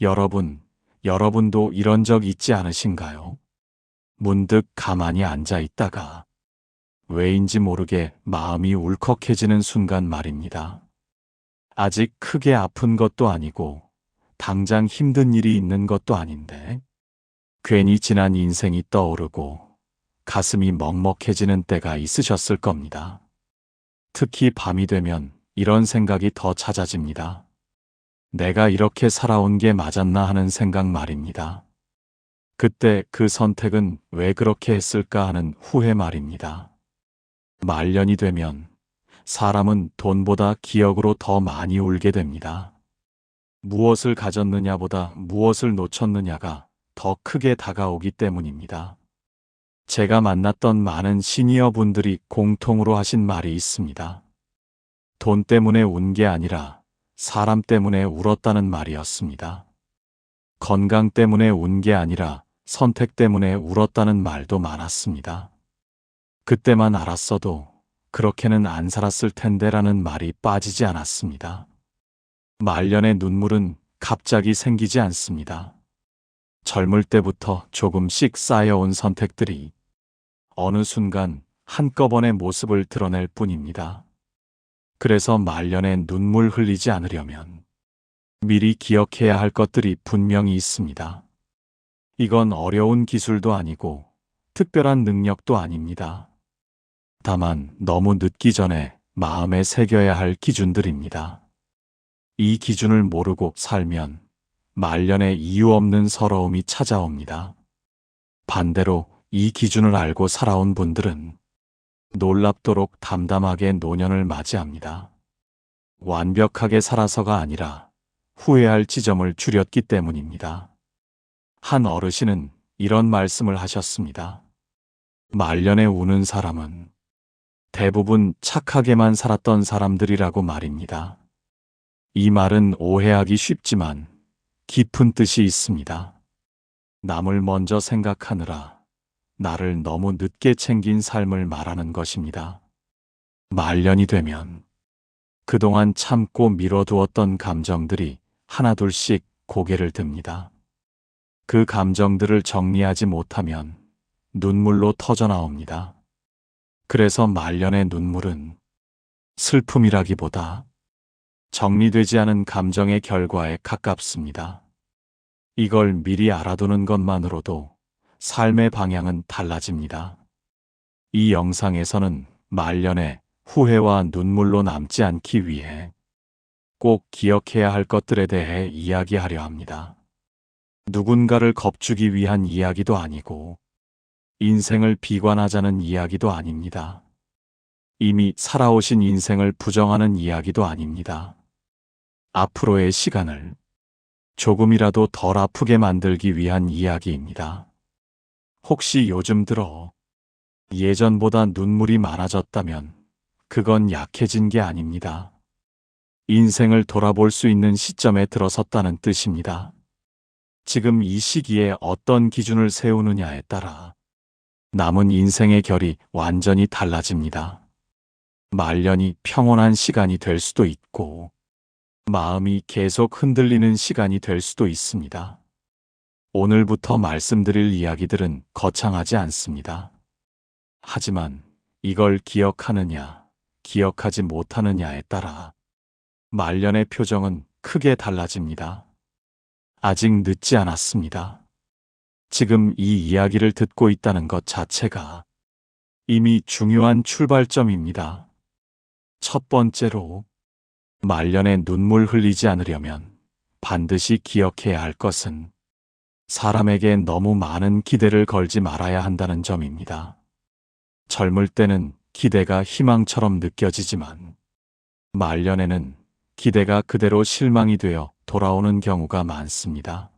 여러분도 이런 적 있지 않으신가요? 문득 가만히 앉아 있다가 왜인지 모르게 마음이 울컥해지는 순간 말입니다. 아직 크게 아픈 것도 아니고 당장 힘든 일이 있는 것도 아닌데 괜히 지난 인생이 떠오르고 가슴이 먹먹해지는 때가 있으셨을 겁니다. 특히 밤이 되면 이런 생각이 더 찾아집니다. 내가 이렇게 살아온 게 맞았나 하는 생각 말입니다. 그때 그 선택은 왜 그렇게 했을까 하는 후회 말입니다. 말년이 되면 사람은 돈보다 기억으로 더 많이 울게 됩니다. 무엇을 가졌느냐보다 무엇을 놓쳤느냐가 더 크게 다가오기 때문입니다. 제가 만났던 많은 시니어 분들이 공통으로 하신 말이 있습니다. 돈 때문에 운 게 아니라 사람 때문에 울었다는 말이었습니다. 건강 때문에 운 게 아니라 선택 때문에 울었다는 말도 많았습니다. 그때만 알았어도 그렇게는 안 살았을 텐데라는 말이 빠지지 않았습니다. 말년의 눈물은 갑자기 생기지 않습니다. 젊을 때부터 조금씩 쌓여온 선택들이 어느 순간 한꺼번에 모습을 드러낼 뿐입니다. 그래서 말년에 눈물 흘리지 않으려면 미리 기억해야 할 것들이 분명히 있습니다. 이건 어려운 기술도 아니고 특별한 능력도 아닙니다. 다만 너무 늦기 전에 마음에 새겨야 할 기준들입니다. 이 기준을 모르고 살면 말년에 이유 없는 서러움이 찾아옵니다. 반대로 이 기준을 알고 살아온 분들은 놀랍도록 담담하게 노년을 맞이합니다. 완벽하게 살아서가 아니라 후회할 지점을 줄였기 때문입니다. 한 어르신은 이런 말씀을 하셨습니다. 말년에 우는 사람은 대부분 착하게만 살았던 사람들이라고 말입니다. 이 말은 오해하기 쉽지만 깊은 뜻이 있습니다. 남을 먼저 생각하느라 나를 너무 늦게 챙긴 삶을 말하는 것입니다. 말년이 되면 그동안 참고 미뤄두었던 감정들이 하나둘씩 고개를 듭니다. 그 감정들을 정리하지 못하면 눈물로 터져나옵니다. 그래서 말년의 눈물은 슬픔이라기보다 정리되지 않은 감정의 결과에 가깝습니다. 이걸 미리 알아두는 것만으로도 삶의 방향은 달라집니다. 이 영상에서는 말년에 후회와 눈물로 남지 않기 위해 꼭 기억해야 할 것들에 대해 이야기하려 합니다. 누군가를 겁주기 위한 이야기도 아니고 인생을 비관하자는 이야기도 아닙니다. 이미 살아오신 인생을 부정하는 이야기도 아닙니다. 앞으로의 시간을 조금이라도 덜 아프게 만들기 위한 이야기입니다. 혹시 요즘 들어 예전보다 눈물이 많아졌다면 그건 약해진 게 아닙니다. 인생을 돌아볼 수 있는 시점에 들어섰다는 뜻입니다. 지금 이 시기에 어떤 기준을 세우느냐에 따라 남은 인생의 결이 완전히 달라집니다. 말년이 평온한 시간이 될 수도 있고 마음이 계속 흔들리는 시간이 될 수도 있습니다. 오늘부터 말씀드릴 이야기들은 거창하지 않습니다. 하지만 이걸 기억하느냐, 기억하지 못하느냐에 따라 말년의 표정은 크게 달라집니다. 아직 늦지 않았습니다. 지금 이 이야기를 듣고 있다는 것 자체가 이미 중요한 출발점입니다. 첫 번째로, 말년에 눈물 흘리지 않으려면 반드시 기억해야 할 것은 사람에게 너무 많은 기대를 걸지 말아야 한다는 점입니다. 젊을 때는 기대가 희망처럼 느껴지지만 말년에는 기대가 그대로 실망이 되어 돌아오는 경우가 많습니다.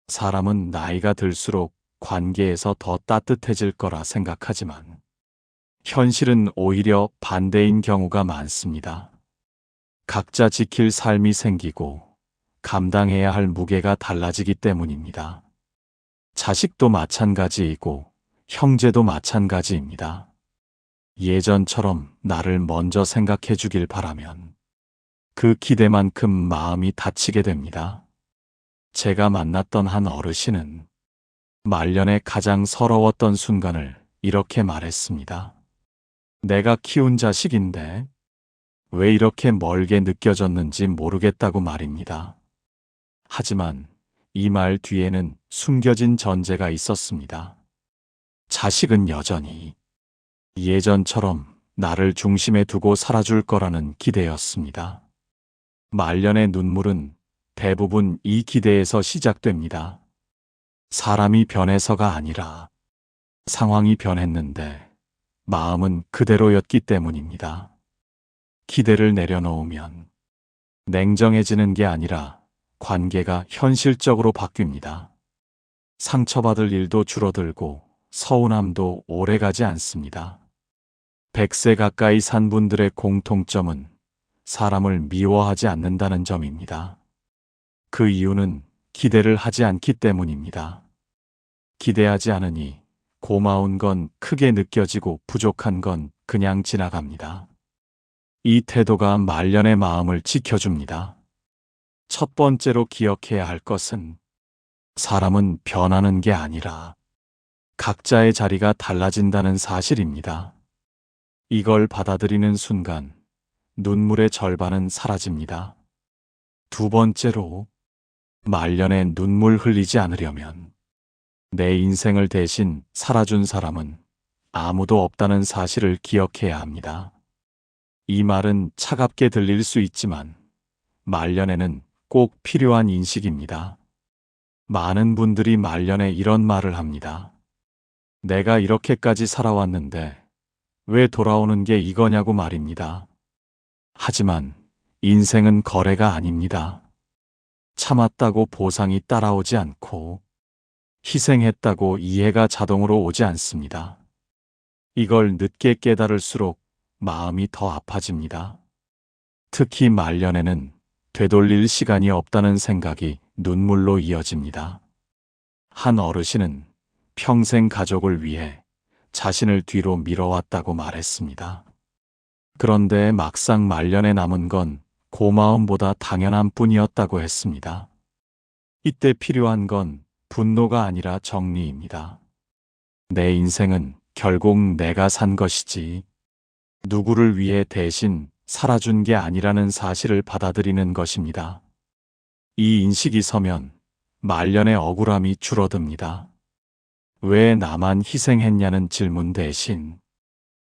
사람은 나이가 들수록 관계에서 더 따뜻해질 거라 생각하지만 현실은 오히려 반대인 경우가 많습니다. 각자 지킬 삶이 생기고 감당해야 할 무게가 달라지기 때문입니다. 자식도 마찬가지이고 형제도 마찬가지입니다. 예전처럼 나를 먼저 생각해 주길 바라면 그 기대만큼 마음이 다치게 됩니다. 제가 만났던 한 어르신은 말년에 가장 서러웠던 순간을 이렇게 말했습니다. 내가 키운 자식인데 왜 이렇게 멀게 느껴졌는지 모르겠다고 말입니다. 하지만 이 말 뒤에는 숨겨진 전제가 있었습니다. 자식은 여전히 예전처럼 나를 중심에 두고 살아줄 거라는 기대였습니다. 말년의 눈물은 대부분 이 기대에서 시작됩니다. 사람이 변해서가 아니라 상황이 변했는데 마음은 그대로였기 때문입니다. 기대를 내려놓으면 냉정해지는 게 아니라 관계가 현실적으로 바뀝니다. 상처받을 일도 줄어들고 서운함도 오래가지 않습니다. 100세 가까이 산 분들의 공통점은 사람을 미워하지 않는다는 점입니다. 그 이유는 기대를 하지 않기 때문입니다. 기대하지 않으니 고마운 건 크게 느껴지고 부족한 건 그냥 지나갑니다. 이 태도가 말년의 마음을 지켜줍니다. 첫 번째로 기억해야 할 것은 사람은 변하는 게 아니라 각자의 자리가 달라진다는 사실입니다. 이걸 받아들이는 순간 눈물의 절반은 사라집니다. 두 번째로 말년에 눈물 흘리지 않으려면 내 인생을 대신 살아준 사람은 아무도 없다는 사실을 기억해야 합니다. 이 말은 차갑게 들릴 수 있지만 말년에는 꼭 필요한 인식입니다. 많은 분들이 말년에 이런 말을 합니다. 내가 이렇게까지 살아왔는데 왜 돌아오는 게 이거냐고 말입니다. 하지만 인생은 거래가 아닙니다. 참았다고 보상이 따라오지 않고 희생했다고 이해가 자동으로 오지 않습니다. 이걸 늦게 깨달을수록 마음이 더 아파집니다. 특히 말년에는 되돌릴 시간이 없다는 생각이 눈물로 이어집니다. 한 어르신은 평생 가족을 위해 자신을 뒤로 밀어왔다고 말했습니다. 그런데 막상 말년에 남은 건 고마움보다 당연한 뿐이었다고 했습니다. 이때 필요한 건 분노가 아니라 정리입니다. 내 인생은 결국 내가 산 것이지 누구를 위해 대신 살아준 게 아니라는 사실을 받아들이는 것입니다. 이 인식이 서면 말년의 억울함이 줄어듭니다. 왜 나만 희생했냐는 질문 대신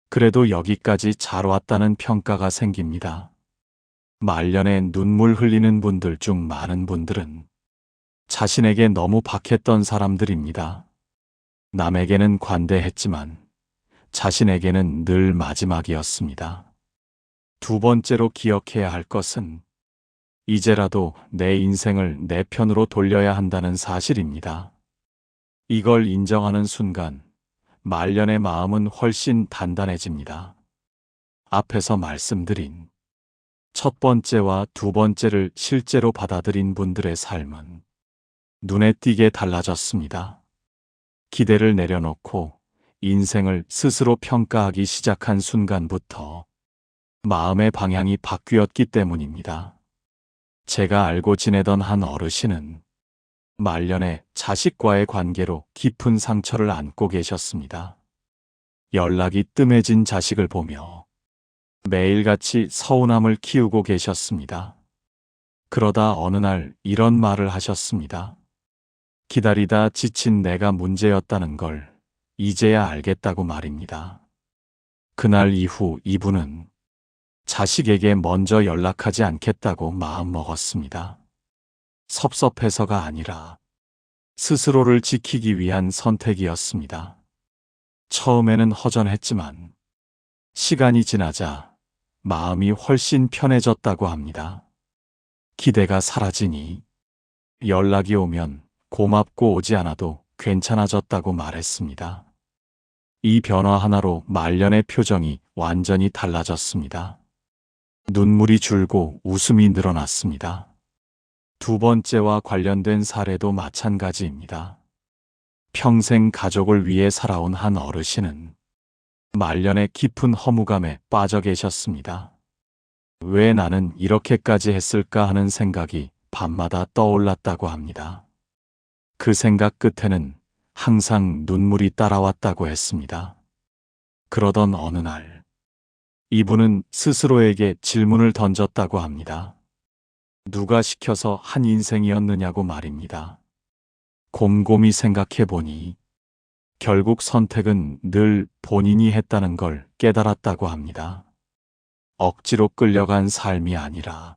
그래도 여기까지 잘 왔다는 평가가 생깁니다. 말년에 눈물 흘리는 분들 중 많은 분들은 자신에게 너무 박했던 사람들입니다. 남에게는 관대했지만 자신에게는 늘 마지막이었습니다. 두 번째로 기억해야 할 것은 이제라도 내 인생을 내 편으로 돌려야 한다는 사실입니다. 이걸 인정하는 순간 말년의 마음은 훨씬 단단해집니다. 앞에서 말씀드린 첫 번째와 두 번째를 실제로 받아들인 분들의 삶은 눈에 띄게 달라졌습니다. 기대를 내려놓고 인생을 스스로 평가하기 시작한 순간부터 마음의 방향이 바뀌었기 때문입니다. 제가 알고 지내던 한 어르신은 말년에 자식과의 관계로 깊은 상처를 안고 계셨습니다. 연락이 뜸해진 자식을 보며 매일같이 서운함을 키우고 계셨습니다. 그러다 어느 날 이런 말을 하셨습니다. 기다리다 지친 내가 문제였다는 걸 이제야 알겠다고 말입니다. 그날 이후 이분은 자식에게 먼저 연락하지 않겠다고 마음먹었습니다. 섭섭해서가 아니라 스스로를 지키기 위한 선택이었습니다. 처음에는 허전했지만 시간이 지나자 마음이 훨씬 편해졌다고 합니다. 기대가 사라지니 연락이 오면 고맙고 오지 않아도 괜찮아졌다고 말했습니다. 이 변화 하나로 말년의 표정이 완전히 달라졌습니다. 눈물이 줄고 웃음이 늘어났습니다. 두 번째와 관련된 사례도 마찬가지입니다. 평생 가족을 위해 살아온 한 어르신은 말년의 깊은 허무감에 빠져 계셨습니다. 왜 나는 이렇게까지 했을까 하는 생각이 밤마다 떠올랐다고 합니다. 그 생각 끝에는 항상 눈물이 따라왔다고 했습니다. 그러던 어느 날, 이분은 스스로에게 질문을 던졌다고 합니다. 누가 시켜서 한 인생이었느냐고 말입니다. 곰곰이 생각해 보니 결국 선택은 늘 본인이 했다는 걸 깨달았다고 합니다. 억지로 끌려간 삶이 아니라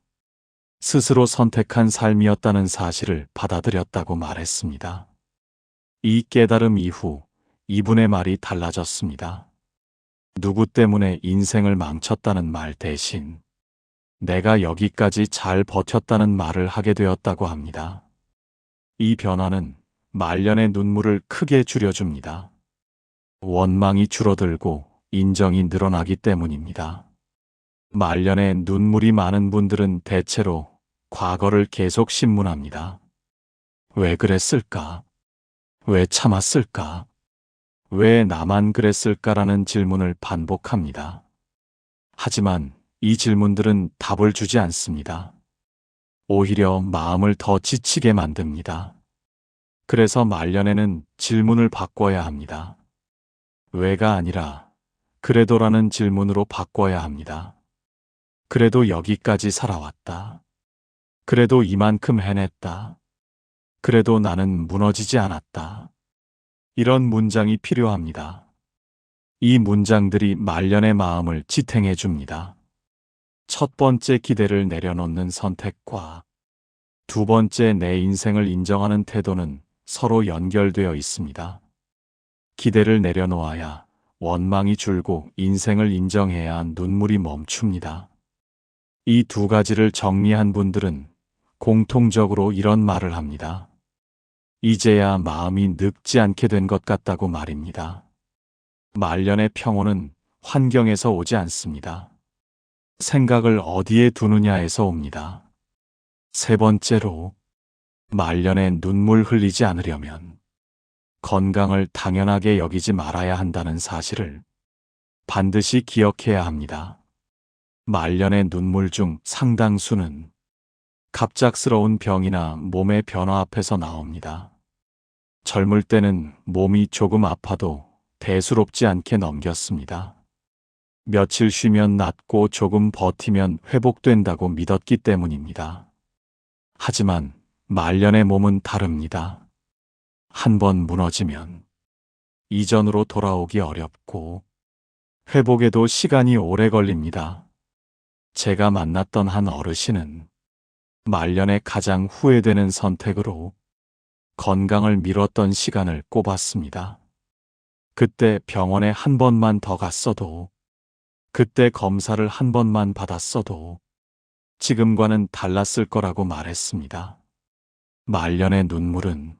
스스로 선택한 삶이었다는 사실을 받아들였다고 말했습니다. 이 깨달음 이후 이분의 말이 달라졌습니다. 누구 때문에 인생을 망쳤다는 말 대신 내가 여기까지 잘 버텼다는 말을 하게 되었다고 합니다. 이 변화는 말년의 눈물을 크게 줄여줍니다. 원망이 줄어들고 인정이 늘어나기 때문입니다. 말년에 눈물이 많은 분들은 대체로 과거를 계속 신문합니다. 왜 그랬을까? 왜 참았을까? 왜 나만 그랬을까라는 질문을 반복합니다. 하지만 이 질문들은 답을 주지 않습니다. 오히려 마음을 더 지치게 만듭니다. 그래서 말년에는 질문을 바꿔야 합니다. 왜가 아니라 그래도라는 질문으로 바꿔야 합니다. 그래도 여기까지 살아왔다. 그래도 이만큼 해냈다. 그래도 나는 무너지지 않았다. 이런 문장이 필요합니다. 이 문장들이 말년의 마음을 지탱해 줍니다. 첫 번째, 기대를 내려놓는 선택과 두 번째, 내 인생을 인정하는 태도는 서로 연결되어 있습니다. 기대를 내려놓아야 원망이 줄고 인생을 인정해야 눈물이 멈춥니다. 이 두 가지를 정리한 분들은 공통적으로 이런 말을 합니다. 이제야 마음이 늙지 않게 된 것 같다고 말입니다. 말년의 평온은 환경에서 오지 않습니다. 생각을 어디에 두느냐에서 옵니다. 세 번째로, 말년에 눈물 흘리지 않으려면 건강을 당연하게 여기지 말아야 한다는 사실을 반드시 기억해야 합니다. 말년의 눈물 중 상당수는 갑작스러운 병이나 몸의 변화 앞에서 나옵니다. 젊을 때는 몸이 조금 아파도 대수롭지 않게 넘겼습니다. 며칠 쉬면 낫고 조금 버티면 회복된다고 믿었기 때문입니다. 하지만 말년의 몸은 다릅니다. 한 번 무너지면 이전으로 돌아오기 어렵고 회복에도 시간이 오래 걸립니다. 제가 만났던 한 어르신은 말년에 가장 후회되는 선택으로 건강을 미뤘던 시간을 꼽았습니다. 그때 병원에 한 번만 더 갔어도, 그때 검사를 한 번만 받았어도 지금과는 달랐을 거라고 말했습니다. 말년의 눈물은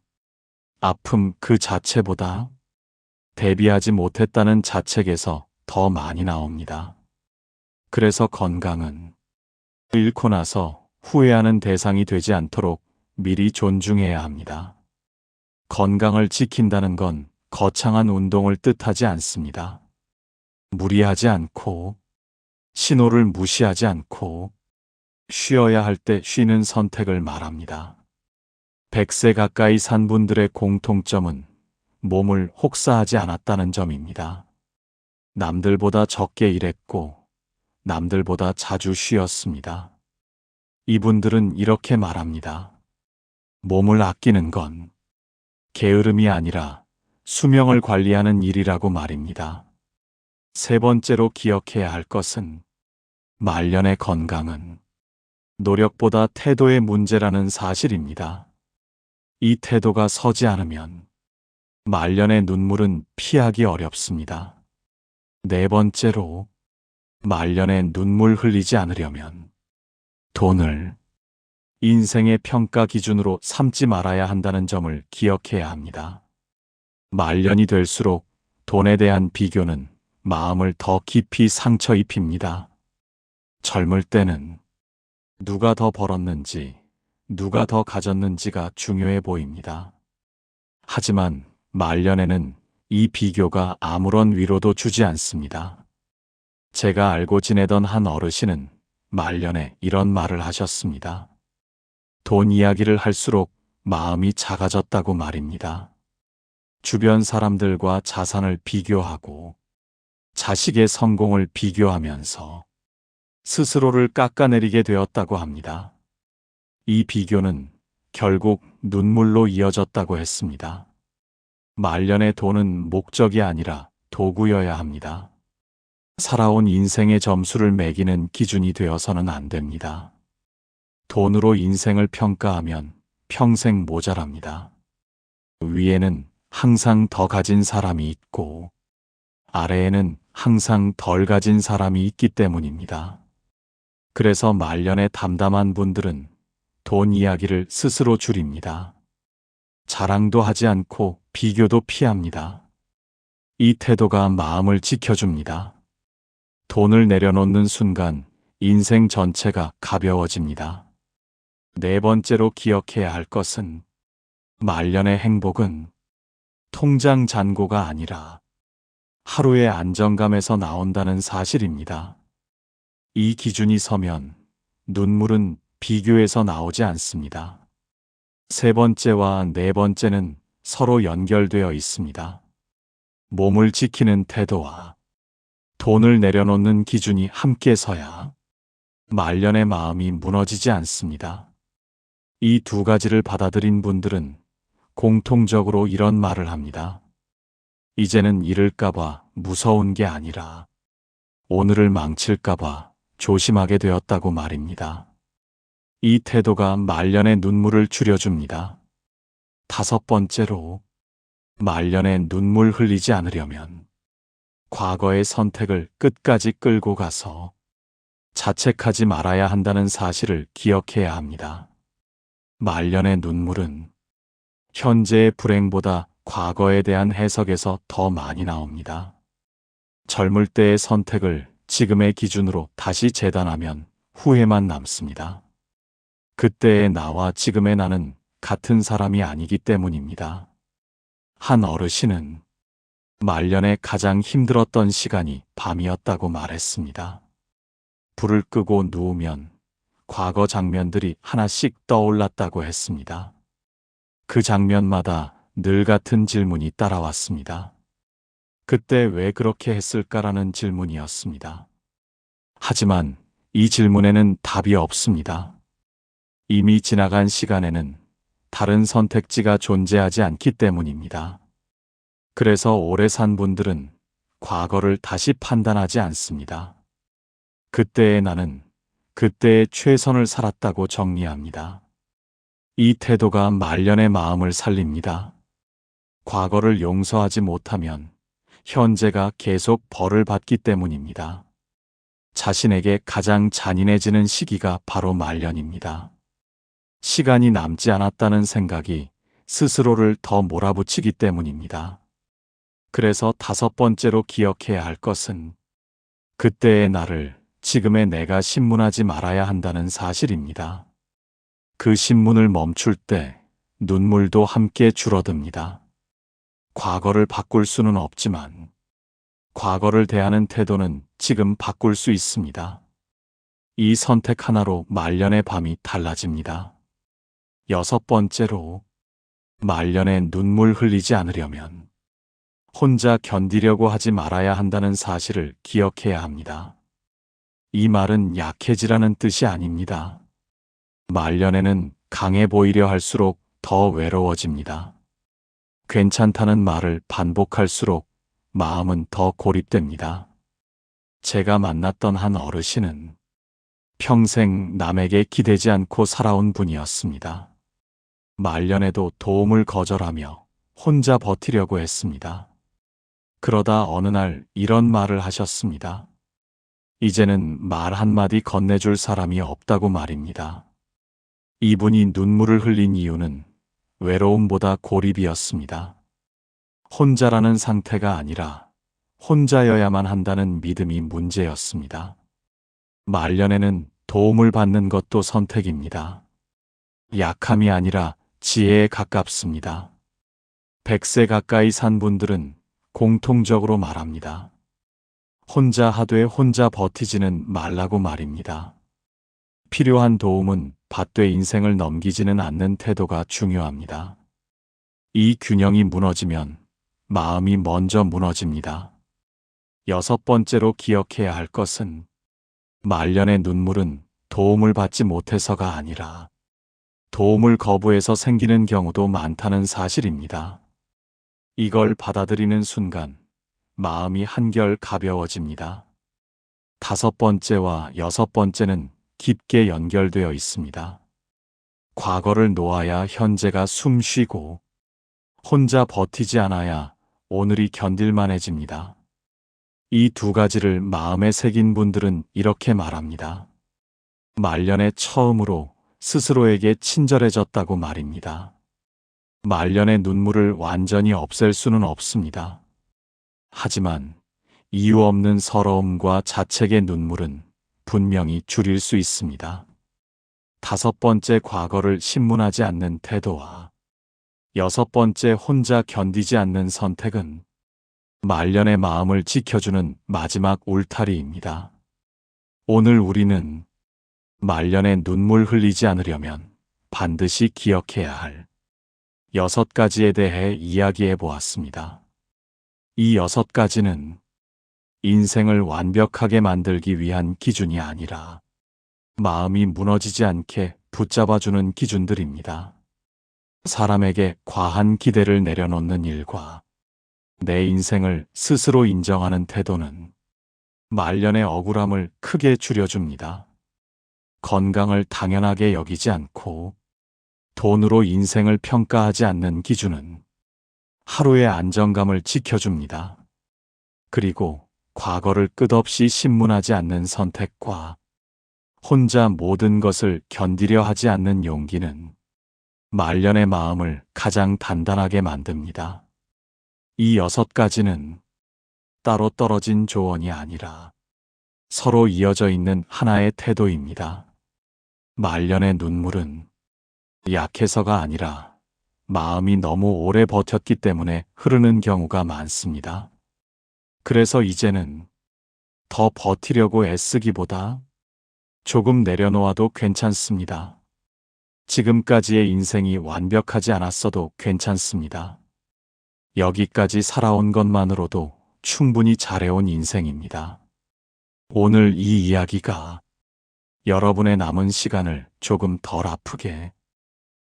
아픔 그 자체보다 대비하지 못했다는 자책에서 더 많이 나옵니다. 그래서 건강은 잃고 나서 후회하는 대상이 되지 않도록 미리 존중해야 합니다. 건강을 지킨다는 건 거창한 운동을 뜻하지 않습니다. 무리하지 않고, 신호를 무시하지 않고, 쉬어야 할 때 쉬는 선택을 말합니다. 100세 가까이 산 분들의 공통점은 몸을 혹사하지 않았다는 점입니다. 남들보다 적게 일했고, 남들보다 자주 쉬었습니다. 이분들은 이렇게 말합니다. 몸을 아끼는 건 게으름이 아니라 수명을 관리하는 일이라고 말입니다. 세 번째로 기억해야 할 것은 말년의 건강은 노력보다 태도의 문제라는 사실입니다. 이 태도가 서지 않으면 말년의 눈물은 피하기 어렵습니다. 네 번째로, 말년에 눈물 흘리지 않으려면 돈을 인생의 평가 기준으로 삼지 말아야 한다는 점을 기억해야 합니다. 말년이 될수록 돈에 대한 비교는 마음을 더 깊이 상처 입힙니다. 젊을 때는 누가 더 벌었는지, 누가 더 가졌는지가 중요해 보입니다. 하지만 말년에는 이 비교가 아무런 위로도 주지 않습니다. 제가 알고 지내던 한 어르신은 말년에 이런 말을 하셨습니다. 돈 이야기를 할수록 마음이 작아졌다고 말입니다. 주변 사람들과 자산을 비교하고 자식의 성공을 비교하면서 스스로를 깎아내리게 되었다고 합니다. 이 비교는 결국 눈물로 이어졌다고 했습니다. 말년의 돈은 목적이 아니라 도구여야 합니다. 살아온 인생의 점수를 매기는 기준이 되어서는 안 됩니다. 돈으로 인생을 평가하면 평생 모자랍니다. 위에는 항상 더 가진 사람이 있고 아래에는 항상 덜 가진 사람이 있기 때문입니다. 그래서 말년에 담담한 분들은 돈 이야기를 스스로 줄입니다. 자랑도 하지 않고 비교도 피합니다. 이 태도가 마음을 지켜줍니다. 돈을 내려놓는 순간 인생 전체가 가벼워집니다. 네 번째로 기억해야 할 것은 말년의 행복은 통장 잔고가 아니라 하루의 안정감에서 나온다는 사실입니다. 이 기준이 서면 눈물은 비교에서 나오지 않습니다. 세 번째와 네 번째는 서로 연결되어 있습니다. 몸을 지키는 태도와 돈을 내려놓는 기준이 함께 서야 말년의 마음이 무너지지 않습니다. 이 두 가지를 받아들인 분들은 공통적으로 이런 말을 합니다. 이제는 잃을까봐 무서운 게 아니라 오늘을 망칠까봐 조심하게 되었다고 말입니다. 이 태도가 말년의 눈물을 줄여줍니다. 다섯 번째로, 말년에 눈물 흘리지 않으려면 과거의 선택을 끝까지 끌고 가서 자책하지 말아야 한다는 사실을 기억해야 합니다. 말년의 눈물은 현재의 불행보다 과거에 대한 해석에서 더 많이 나옵니다. 젊을 때의 선택을 지금의 기준으로 다시 재단하면 후회만 남습니다. 그때의 나와 지금의 나는 같은 사람이 아니기 때문입니다. 한 어르신은 말년에 가장 힘들었던 시간이 밤이었다고 말했습니다. 불을 끄고 누우면 과거 장면들이 하나씩 떠올랐다고 했습니다. 그 장면마다 늘 같은 질문이 따라왔습니다. 그때 왜 그렇게 했을까라는 질문이었습니다. 하지만 이 질문에는 답이 없습니다. 이미 지나간 시간에는 다른 선택지가 존재하지 않기 때문입니다. 그래서 오래 산 분들은 과거를 다시 판단하지 않습니다. 그때의 나는 그때의 최선을 살았다고 정리합니다. 이 태도가 말년의 마음을 살립니다. 과거를 용서하지 못하면 현재가 계속 벌을 받기 때문입니다. 자신에게 가장 잔인해지는 시기가 바로 말년입니다. 시간이 남지 않았다는 생각이 스스로를 더 몰아붙이기 때문입니다. 그래서 다섯 번째로 기억해야 할 것은 그때의 나를 지금의 내가 신문하지 말아야 한다는 사실입니다. 그 신문을 멈출 때 눈물도 함께 줄어듭니다. 과거를 바꿀 수는 없지만 과거를 대하는 태도는 지금 바꿀 수 있습니다. 이 선택 하나로 말년의 밤이 달라집니다. 여섯 번째로, 말년에 눈물 흘리지 않으려면 혼자 견디려고 하지 말아야 한다는 사실을 기억해야 합니다. 이 말은 약해지라는 뜻이 아닙니다. 말년에는 강해 보이려 할수록 더 외로워집니다. 괜찮다는 말을 반복할수록 마음은 더 고립됩니다. 제가 만났던 한 어르신은 평생 남에게 기대지 않고 살아온 분이었습니다. 말년에도 도움을 거절하며 혼자 버티려고 했습니다. 그러다 어느 날 이런 말을 하셨습니다. 이제는 말 한마디 건네줄 사람이 없다고 말입니다. 이분이 눈물을 흘린 이유는 외로움보다 고립이었습니다. 혼자라는 상태가 아니라 혼자여야만 한다는 믿음이 문제였습니다. 말년에는 도움을 받는 것도 선택입니다. 약함이 아니라 지혜에 가깝습니다. 100세 가까이 산 분들은 공통적으로 말합니다. 혼자 하되 혼자 버티지는 말라고 말입니다. 필요한 도움은 받되 인생을 넘기지는 않는 태도가 중요합니다. 이 균형이 무너지면 마음이 먼저 무너집니다. 여섯 번째로 기억해야 할 것은 말년의 눈물은 도움을 받지 못해서가 아니라 도움을 거부해서 생기는 경우도 많다는 사실입니다. 이걸 받아들이는 순간 마음이 한결 가벼워집니다. 다섯 번째와 여섯 번째는 깊게 연결되어 있습니다. 과거를 놓아야 현재가 숨 쉬고 혼자 버티지 않아야 오늘이 견딜만해집니다. 이 두 가지를 마음에 새긴 분들은 이렇게 말합니다. 말년에 처음으로 스스로에게 친절해졌다고 말입니다. 말년의 눈물을 완전히 없앨 수는 없습니다. 하지만 이유 없는 서러움과 자책의 눈물은 분명히 줄일 수 있습니다. 다섯 번째, 과거를 신문하지 않는 태도와 여섯 번째, 혼자 견디지 않는 선택은 말년의 마음을 지켜주는 마지막 울타리입니다. 오늘 우리는 말년에 눈물 흘리지 않으려면 반드시 기억해야 할 여섯 가지에 대해 이야기해 보았습니다. 이 여섯 가지는 인생을 완벽하게 만들기 위한 기준이 아니라 마음이 무너지지 않게 붙잡아주는 기준들입니다. 사람에게 과한 기대를 내려놓는 일과 내 인생을 스스로 인정하는 태도는 말년의 억울함을 크게 줄여줍니다. 건강을 당연하게 여기지 않고 돈으로 인생을 평가하지 않는 기준은 하루의 안정감을 지켜줍니다. 그리고 과거를 끝없이 신문하지 않는 선택과 혼자 모든 것을 견디려 하지 않는 용기는 말년의 마음을 가장 단단하게 만듭니다. 이 여섯 가지는 따로 떨어진 조언이 아니라 서로 이어져 있는 하나의 태도입니다. 말년의 눈물은 약해서가 아니라 마음이 너무 오래 버텼기 때문에 흐르는 경우가 많습니다. 그래서 이제는 더 버티려고 애쓰기보다 조금 내려놓아도 괜찮습니다. 지금까지의 인생이 완벽하지 않았어도 괜찮습니다. 여기까지 살아온 것만으로도 충분히 잘해온 인생입니다. 오늘 이 이야기가 여러분의 남은 시간을 조금 덜 아프게,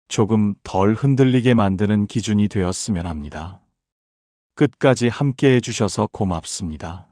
조금 덜 흔들리게 만드는 기준이 되었으면 합니다. 끝까지 함께 해주셔서 고맙습니다.